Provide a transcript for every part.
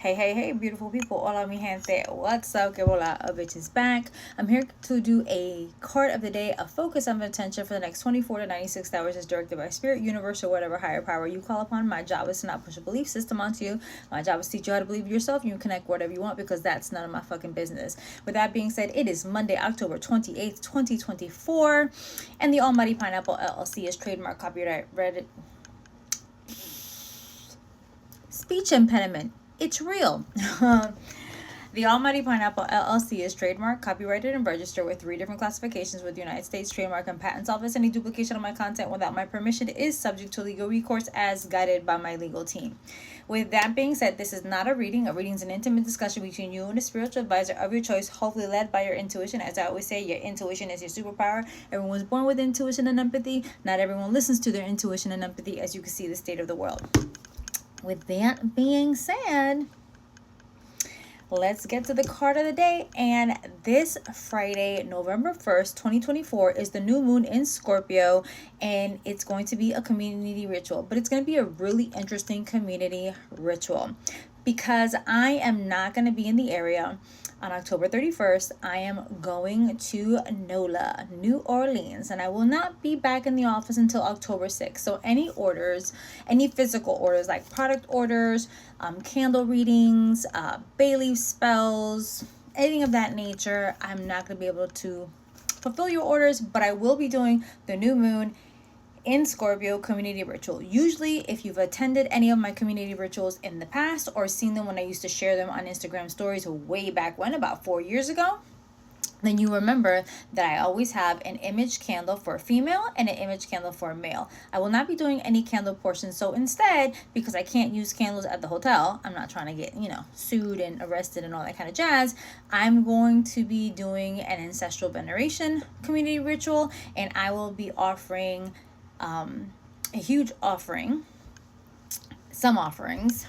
Hey, beautiful people. Hola, mi gente. What's up? Que hola, a bitch is back. I'm here to do a card of the day, a focus of attention for the next 24 to 96 hours is directed by spirit, universe, or whatever higher power you call upon. My job is to not push a belief system onto you. My job is to teach you how to believe yourself. You can connect whatever you want because that's none of my fucking business. With that being said, it is Monday, October 28th, 2024, and the Almighty Pineapple LLC is trademark copyright Reddit. Speech impediment. It's real. The Almighty Pineapple LLC is trademarked, copyrighted, and registered with 3 different classifications with the United States Trademark and Patent Office. Any duplication of my content without my permission is subject to legal recourse as guided by my legal team. With that being said, this is not a reading. A reading is an intimate discussion between you and a spiritual advisor of your choice, hopefully led by your intuition. As I always say, your intuition is your superpower. Everyone's born with intuition and empathy. Not everyone listens to their intuition and empathy, as you can see the state of the world. With that being said, let's get to the card of the day. And this Friday, November 1st, 2024 is the new moon in Scorpio, and it's going to be a community ritual, but it's going to be a really interesting community ritual because I am not going to be in the area on October 31st. I am going to NOLA, New Orleans, and I will not be back in the office until October 6th. So any orders, any physical orders like product orders, candle readings, bay leaf spells, anything of that nature, I'm not going to be able to fulfill your orders, but I will be doing the new moon in Scorpio community ritual. Usually, if you've attended any of my community rituals in the past or seen them when I used to share them on Instagram stories way back when, about 4 years ago, then you remember that I always have an image candle for a female and an image candle for a male. I will not be doing any candle portions. So instead, because I can't use candles at the hotel, I'm not trying to get, sued and arrested and all that kind of jazz. I'm going to be doing an ancestral veneration community ritual, and I will be offering a huge offering, some offerings.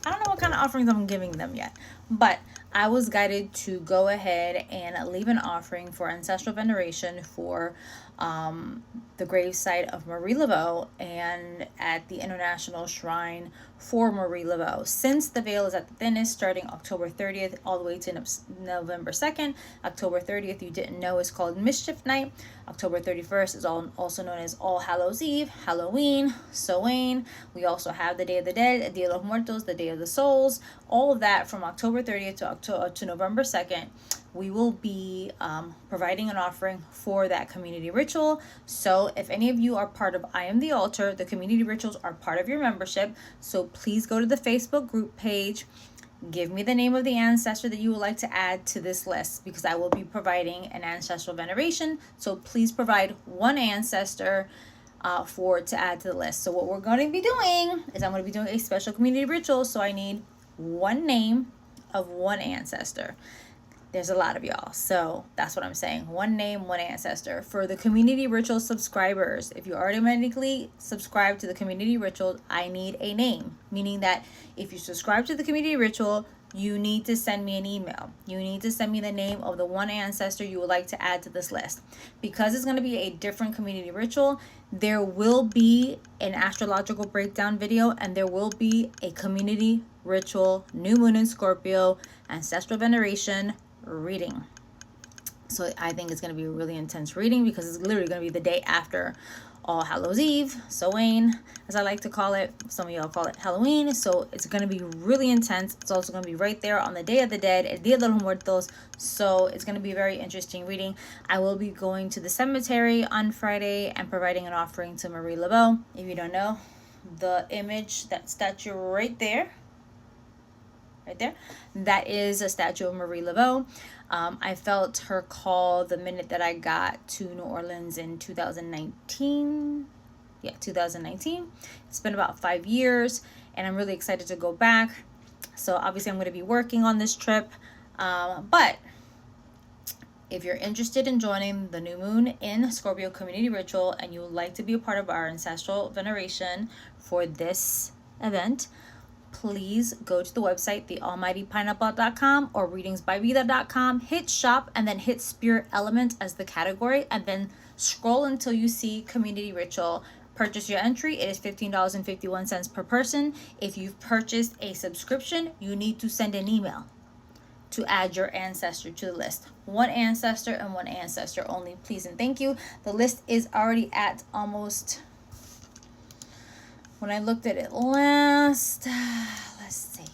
I don't know what kind of offerings I'm giving them yet, but I was guided to go ahead and leave an offering for ancestral veneration for the gravesite of Marie Laveau and at the International Shrine for Marie Laveau. Since the veil is at the thinnest, starting October 30th all the way to November 2nd. October 30th, you didn't know, is called Mischief Night. October 31st is also known as All Hallows Eve, Halloween, Samhain. We also have the Day of the Dead, Dia de los Muertos, the Day of the Souls. All of that from October 30th to November 2nd. We will be providing an offering for that community ritual. So if any of you are part of I Am the Altar, the community rituals are part of your membership. So please go to the Facebook group page. Give me the name of the ancestor that you would like to add to this list, because I will be providing an ancestral veneration. So please provide one ancestor to add to the list. So what we're going to be doing is I'm going to be doing a special community ritual. So I need one name of one ancestor. There's a lot of y'all, so that's what I'm saying. One name, one ancestor. For the community ritual subscribers, if you automatically subscribe to the community ritual, I need a name. Meaning that if you subscribe to the community ritual, you need to send me an email. You need to send me the name of the one ancestor you would like to add to this list. Because it's going to be a different community ritual, there will be an astrological breakdown video, and there will be a community ritual, new moon in Scorpio, ancestral veneration reading. So I think it's going to be a really intense reading because it's literally going to be the day after All Hallows Eve, Samhain, as I like to call it. Some of y'all call it Halloween. So it's going to be really intense. It's also going to be right there on the Day of the Dead, El Dia de los Muertos. So it's going to be a very interesting reading. I will be going to the cemetery on Friday and providing an offering to Marie Laveau. If you don't know, the image, that statue right there, that is a statue of Marie Laveau. I felt her call the minute that I got to New Orleans in 2019. Yeah, 2019. It's been about 5 years, and I'm really excited to go back. So obviously I'm going to be working on this trip. But if you're interested in joining the new moon in Scorpio community ritual and you would like to be a part of our ancestral veneration for this event, please go to the website, thealmightypineapple.com or readingsbyvida.com, hit shop, and then hit spirit element as the category, and then scroll until you see community ritual. purchase your entry, it is $15.51 per person. If you've purchased a subscription, you need to send an email to add your ancestor to the list. One ancestor and one ancestor only, please and thank you. The list is already at almost, when I looked at it last, let's see.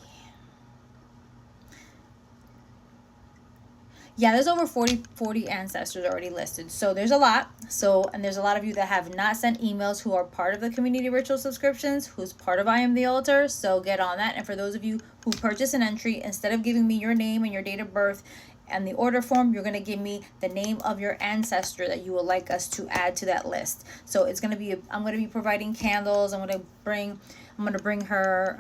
Yeah, there's over 40 ancestors already listed. So there's a lot. And there's a lot of you that have not sent emails who are part of the community ritual subscriptions, who's part of I Am the Altar. So get on that. And for those of you who purchase an entry, instead of giving me your name and your date of birth and the order form, you're going to give me the name of your ancestor that you would like us to add to that list. So it's going to be, I'm going to be providing candles. I'm going to bring her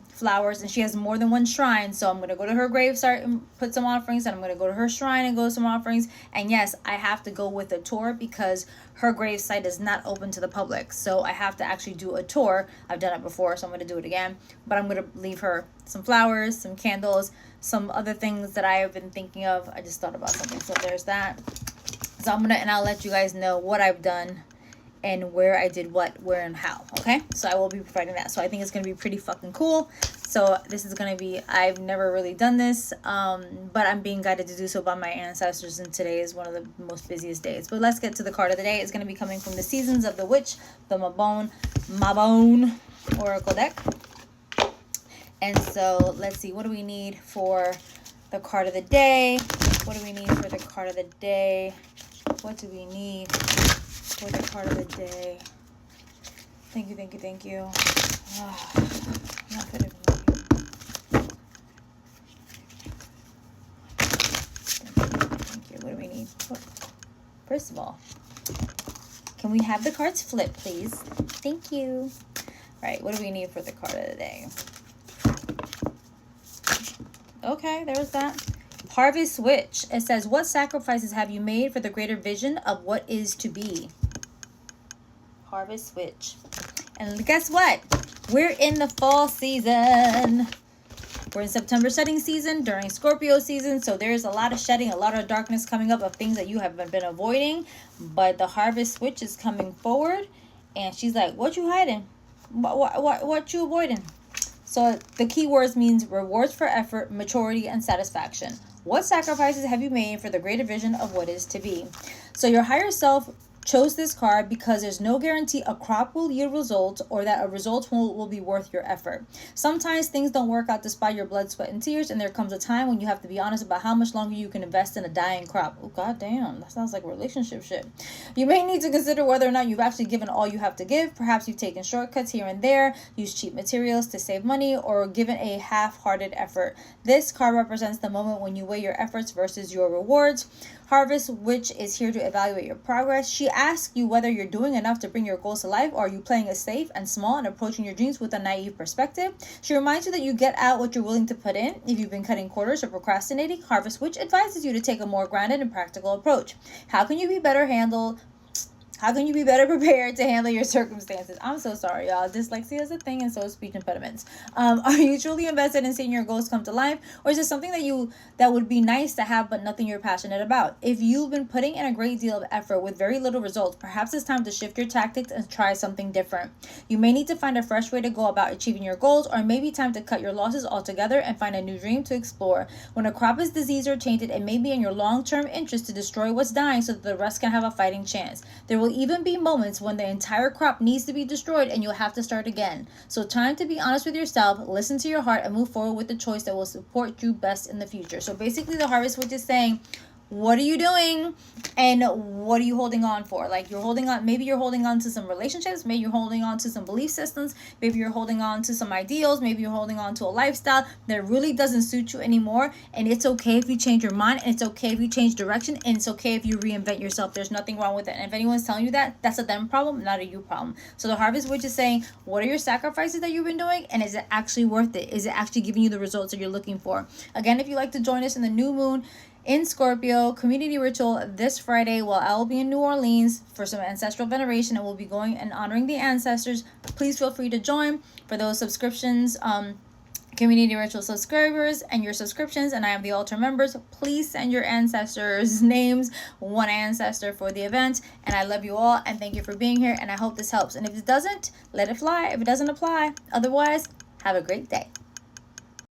flowers, and she has more than one shrine. So I'm going to go to her gravesite and put some offerings, and I'm going to go to her shrine and go some offerings. And yes, I have to go with a tour because her gravesite is not open to the public. So I have to actually do a tour. I've done it before, so I'm going to do it again. But I'm going to leave her some flowers, some candles, some other things that I have been thinking of. I just thought about something. So there's that. So I'll let you guys know what I've done and where I did what, where, and how, okay? So I will be providing that. So I think it's going to be pretty fucking cool. So this is going to be, I've never really done this, but I'm being guided to do so by my ancestors, and today is one of the most busiest days. But let's get to the card of the day. It's going to be coming from the Seasons of the Witch, the Mabon Oracle deck. And so let's see, what do we need for the card of the day? What do we need for the card of the day? What do we need for the card of the day? Thank you. Oh, not good at Thank you. What do we need? First of all, can we have the cards flipped, please? Thank you. All right, what do we need for the card of the day? Okay, there's that. Harvest Witch. It says, what sacrifices have you made for the greater vision of what is to be? Harvest Witch. And guess what? We're in the fall season. We're in September shedding season during Scorpio season. So there's a lot of shedding, a lot of darkness coming up of things that you have been avoiding. But the Harvest Witch is coming forward. And she's like, what you hiding? What you avoiding? So the key words means rewards for effort, maturity, and satisfaction. What sacrifices have you made for the greater vision of what is to be? So your higher self chose this card because there's no guarantee a crop will yield results or that a result will be worth your effort. Sometimes things don't work out despite your blood, sweat, and tears, and there comes a time when you have to be honest about how much longer you can invest in a dying crop. Oh, goddamn, that sounds like relationship shit. You may need to consider whether or not you've actually given all you have to give. Perhaps you've taken shortcuts here and there, used cheap materials to save money, or given a half-hearted effort. This card represents the moment when you weigh your efforts versus your rewards. Harvest Witch is here to evaluate your progress. She asks you whether you're doing enough to bring your goals to life, or are you playing it safe and small and approaching your dreams with a naive perspective. She reminds you that you get out what you're willing to put in. If you've been cutting corners or procrastinating, Harvest Witch advises you to take a more grounded and practical approach. How can you be better prepared to handle your circumstances? I'm so sorry, y'all. Dyslexia is a thing, and so is speech impediments. Are you truly invested in seeing your goals come to life, or is it something that would be nice to have but nothing you're passionate about? If you've been putting in a great deal of effort with very little results, perhaps it's time to shift your tactics and try something different. You may need to find a fresh way to go about achieving your goals, or maybe time to cut your losses altogether and find a new dream to explore. When a crop is diseased or tainted, it may be in your long-term interest to destroy what's dying so that the rest can have a fighting chance. There will even be moments when the entire crop needs to be destroyed and you'll have to start again. So time to be honest with yourself, listen to your heart, and move forward with the choice that will support you best in the future. So basically the Harvest Witch is saying, what are you doing and what are you holding on for? Like, maybe you're holding on to some relationships, maybe you're holding on to some belief systems, maybe you're holding on to some ideals, maybe you're holding on to a lifestyle that really doesn't suit you anymore. And it's okay if you change your mind, and it's okay if you change direction, and it's okay if you reinvent yourself. There's nothing wrong with it. And if anyone's telling you that, that's a them problem, not a you problem. So the Harvest Witch is saying, what are your sacrifices that you've been doing, and is it actually worth it? Is it actually giving you the results that you're looking for? Again, if you'd like to join us in the new moon in Scorpio community ritual this Friday, while I will be in New Orleans for some ancestral veneration, and we'll be going and honoring the ancestors, please feel free to join. For those subscriptions, community ritual subscribers and your subscriptions, and I am the altar members. Please send your ancestors' names, one ancestor for the event. And I love you all, and thank you for being here, and I hope this helps. And if it doesn't, let it fly. If it doesn't apply, otherwise, have a great day.